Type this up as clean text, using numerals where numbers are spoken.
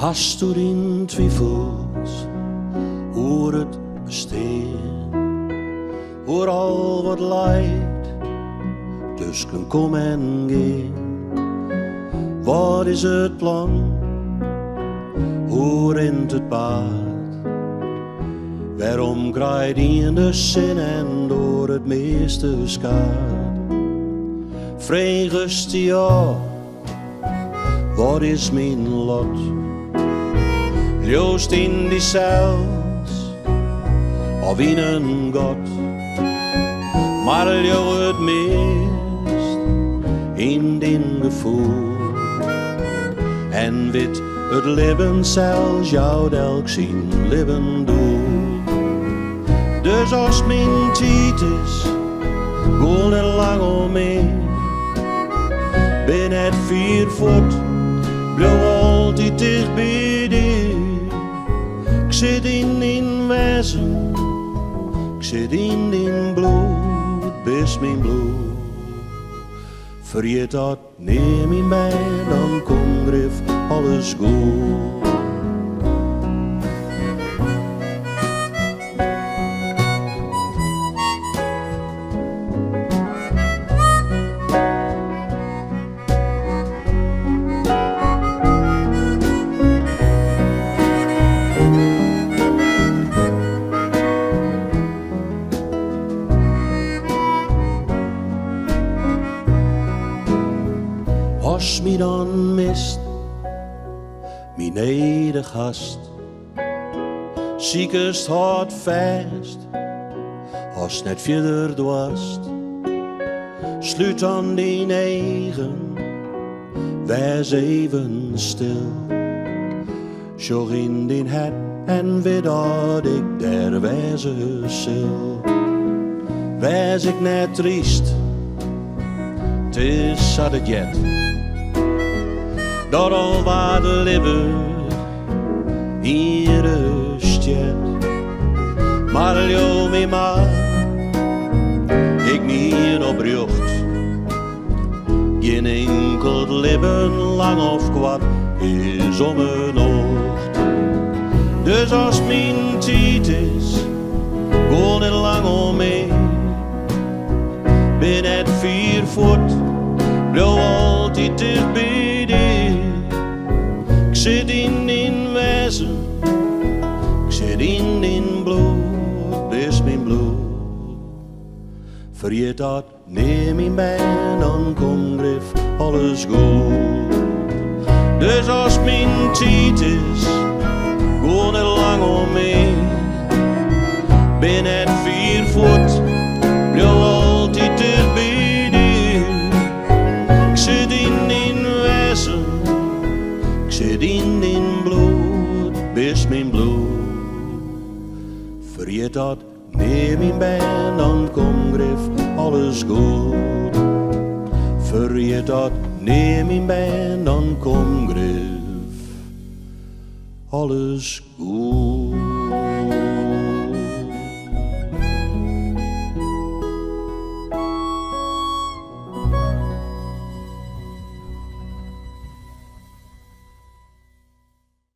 Hast du in twijfels oor het bestaan, oor al wat lijdt tussen kom en gaan? Wat is het plan? Hoe rent het paard? Waarom krijgt in de zin en door het meeste skaat? Vreugst ja, wat is mijn lot? Joost in die cels, of in een god, maar jou het meest in din gevoel. En wit het leven zelfs jou elk zien leven doel. Dus als mijn tiid is, goal en lang omheen. Ben het 4 voet, blijf altijd dicht bij die. Ik zit in wezen, ik zit in bloed, best mijn bloed. Vergeet dat, neem in mij, dan komt grif alles goed. Als mij dan mist, mijn neder gast, ziekest hard vast, als net verder dwast. Sluit dan die eigen, wees even stil. Zorg in die het en weet dat ik der wezen zil. Wees ik net triest, het is dat het jet. Dat al wat leven hier is jet. Maar jou me maar, ik niet op jocht. Geen enkel leven lang of kwad is om een ocht. Dus als mijn tiid is, gewoon niet lang omheen. Ben het 4 voet, blijf altijd dicht bij die. Ik zit in wezen, ik zit in bloed, best mijn bloed. Vergeet dat, neem in mij, dan komt grif alles goed. Dus als mijn tiid is, gewoon niet lang omheen. Ben het 4 voet, blijf altijd dicht bij die. Ik zit in wezen, ik zit in bloed, best mijn bloed. Vergeet dat, neem in mij, dan komt grif alles goed. Vergeet dat, neem in mij, dan komt grif alles goed.